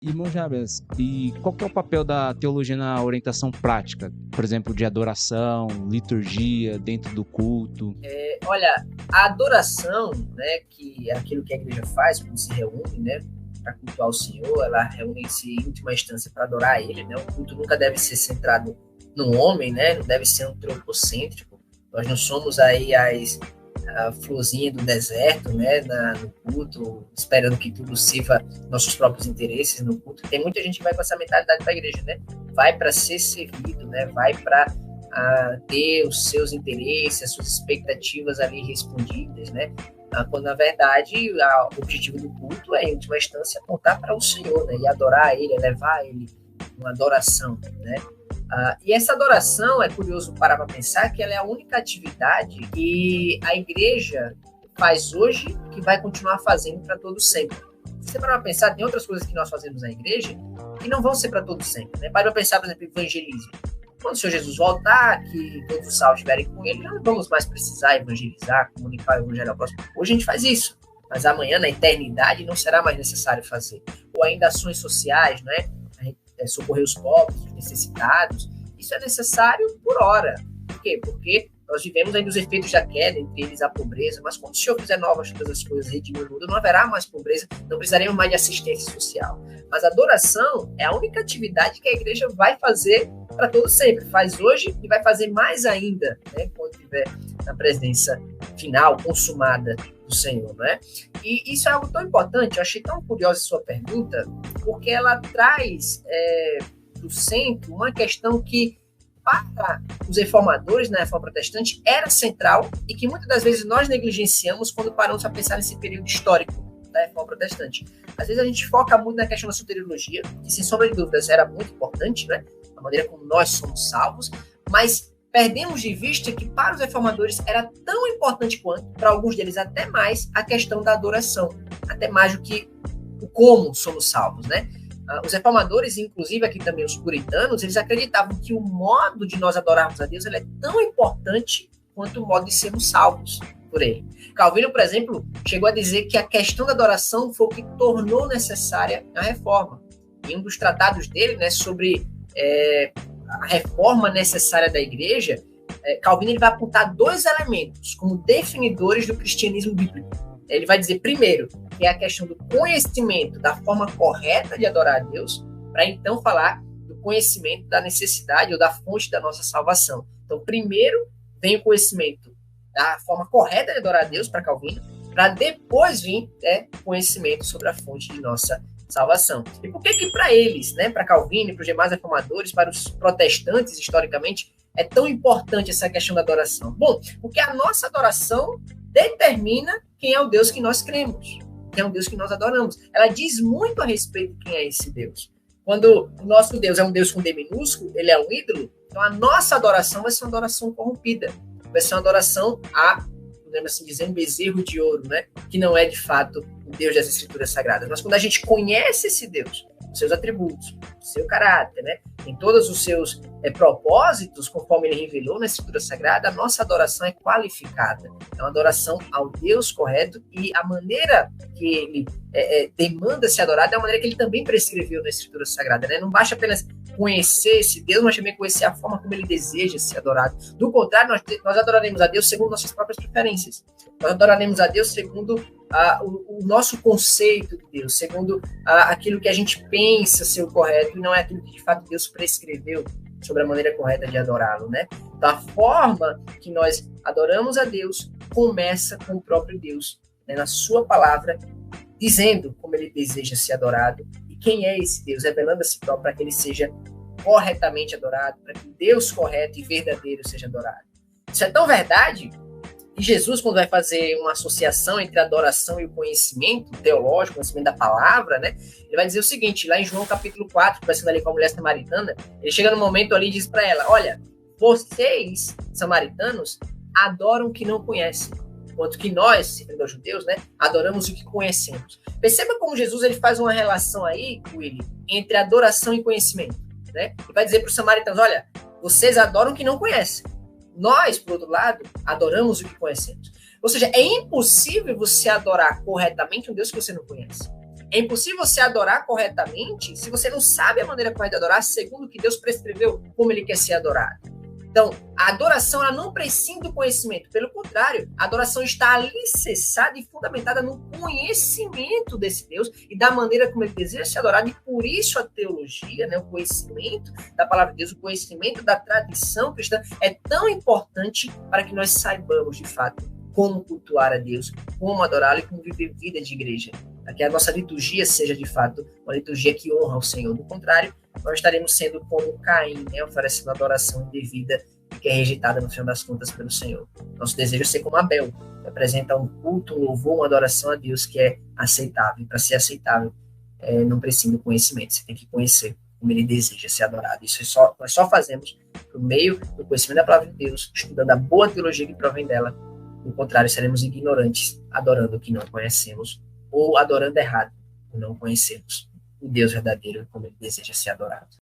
Irmão Jabes, e qual que é o papel da teologia na orientação prática? Por exemplo, de adoração, liturgia, dentro do culto? Olha, a adoração, né, que é aquilo que a igreja faz quando se reúne, né, para cultuar o Senhor, ela reúne-se em última instância para adorar Ele, né? O culto nunca deve ser centrado no homem, né? Não deve ser antropocêntrico. Nós não somos aí a florzinha do deserto, né, no culto, esperando que tudo sirva nossos próprios interesses no culto. Tem muita gente que vai com essa mentalidade para a igreja, né? Vai para ser servido, né? Vai para ter os seus interesses, as suas expectativas ali respondidas, né? Quando, na verdade, o objetivo do culto é, em última instância, apontar para o Senhor, né? E adorar Ele, elevar Ele, uma adoração, né? E essa adoração, é curioso parar para pensar, que ela é a única atividade que a igreja faz hoje que vai continuar fazendo para todo sempre. Se você parar para pensar, tem outras coisas que nós fazemos na igreja que não vão ser para todo sempre, né? Para pensar, por exemplo, evangelismo. Quando o Senhor Jesus voltar, que todos os salvos estiverem com Ele, não vamos mais precisar evangelizar, comunicar o evangelho ao próximo. Hoje a gente faz isso, mas amanhã, na eternidade, não será mais necessário fazer. Ou ainda ações sociais, né? Socorrer os pobres, os necessitados, isso é necessário por hora. Por quê? Porque nós vivemos ainda os efeitos da queda, entre eles a pobreza, mas quando o Senhor fizer novas todas as coisas, redimir o mundo, não haverá mais pobreza, não precisaremos mais de assistência social. Mas a adoração é a única atividade que a igreja vai fazer para todo sempre. Faz hoje e vai fazer mais ainda, né, quando estiver na presença final, consumada do Senhor, né? E isso é algo tão importante, eu achei tão curiosa a sua pergunta, porque ela traz do centro uma questão que, para os reformadores na Reforma Protestante, era central e que muitas das vezes nós negligenciamos quando paramos para pensar nesse período histórico da Reforma Protestante. Às vezes a gente foca muito na questão da soteriologia, que sem sombra de dúvidas era muito importante, né? A maneira como nós somos salvos, mas perdemos de vista que para os reformadores era tão importante quanto, para alguns deles até mais, a questão da adoração, até mais do que o como somos salvos, né? Os reformadores, inclusive aqui também os puritanos, eles acreditavam que o modo de nós adorarmos a Deus ele é tão importante quanto o modo de sermos salvos por Ele. Calvino, por exemplo, chegou a dizer que a questão da adoração foi o que tornou necessária a reforma. Em um dos tratados dele, né, sobre a reforma necessária da igreja, Calvino ele vai apontar dois elementos como definidores do cristianismo bíblico. Ele vai dizer, primeiro, que é a questão do conhecimento da forma correta de adorar a Deus, para então falar do conhecimento da necessidade ou da fonte da nossa salvação. Então, primeiro vem o conhecimento da forma correta de adorar a Deus, para Calvino, para depois vir o conhecimento sobre a fonte de nossa salvação. E por que para eles, né, para Calvino e para os demais reformadores, para os protestantes, historicamente, é tão importante essa questão da adoração? Bom, porque a nossa adoração determina quem é o Deus que nós cremos, quem é o Deus que nós adoramos. Ela diz muito a respeito de quem é esse Deus. Quando o nosso Deus é um Deus com D minúsculo, ele é um ídolo, então a nossa adoração vai ser uma adoração corrompida, vai ser uma adoração podemos assim dizer, um bezerro de ouro, né? Que não é de fato o Deus das Escrituras Sagradas. Mas quando a gente conhece esse Deus, os seus atributos, o seu caráter, né? Em todos os seus propósitos, conforme ele revelou na Escritura Sagrada, a nossa adoração é qualificada. É uma adoração ao Deus correto e a maneira que ele demanda ser adorado é a maneira que ele também prescreveu na Escritura Sagrada, né? Não basta apenas conhecer esse Deus, mas também conhecer a forma como ele deseja ser adorado. Do contrário, nós adoraremos a Deus segundo nossas próprias preferências. Nós adoraremos a Deus segundo o nosso conceito de Deus, segundo aquilo que a gente pensa ser o correto, e não é aquilo que de fato Deus prescreveu sobre a maneira correta de adorá-lo, né? Então, a forma que nós adoramos a Deus começa com o próprio Deus, né? Na sua palavra, dizendo como ele deseja ser adorado e quem é esse Deus, revelando a si próprio para que ele seja corretamente adorado, para que Deus correto e verdadeiro seja adorado. Isso é tão verdade que Jesus, quando vai fazer uma associação entre a adoração e o conhecimento teológico, o conhecimento da palavra, né? Ele vai dizer o seguinte, lá em João capítulo 4, conversando ali com a mulher samaritana, ele chega no momento ali e diz para ela, olha, vocês, samaritanos, adoram o que não conhecem, enquanto que nós, segundo os judeus, né, adoramos o que conhecemos. Perceba como Jesus ele faz uma relação aí, Willy, entre adoração e conhecimento, né? Ele vai dizer para os samaritanos, olha, vocês adoram o que não conhecem. Nós, por outro lado, adoramos o que conhecemos. Ou seja, é impossível você adorar corretamente um Deus que você não conhece. É impossível você adorar corretamente se você não sabe a maneira correta de adorar, segundo o que Deus prescreveu, como ele quer ser adorado. Então, a adoração ela não prescinde do conhecimento. Pelo contrário, a adoração está alicerçada e fundamentada no conhecimento desse Deus e da maneira como ele deseja ser adorado. E por isso a teologia, né, o conhecimento da palavra de Deus, o conhecimento da tradição cristã é tão importante para que nós saibamos, de fato, como cultuar a Deus, como adorá-lo e como viver vida de igreja. Para que a nossa liturgia seja, de fato, uma liturgia que honra o Senhor. Do contrário, nós estaremos sendo como Caim, né, oferecendo adoração indevida que é rejeitada, no final das contas, pelo Senhor. Nosso desejo é ser como Abel, que apresenta um culto, um louvor, uma adoração a Deus que é aceitável. E para ser aceitável, não precisa do conhecimento, você tem que conhecer como ele deseja ser adorado. Isso nós só fazemos por meio do conhecimento da palavra de Deus, estudando a boa teologia que provém dela. Do contrário, seremos ignorantes, adorando o que não conhecemos, ou adorando errado, o não conhecemos o Deus verdadeiro como ele deseja ser adorado.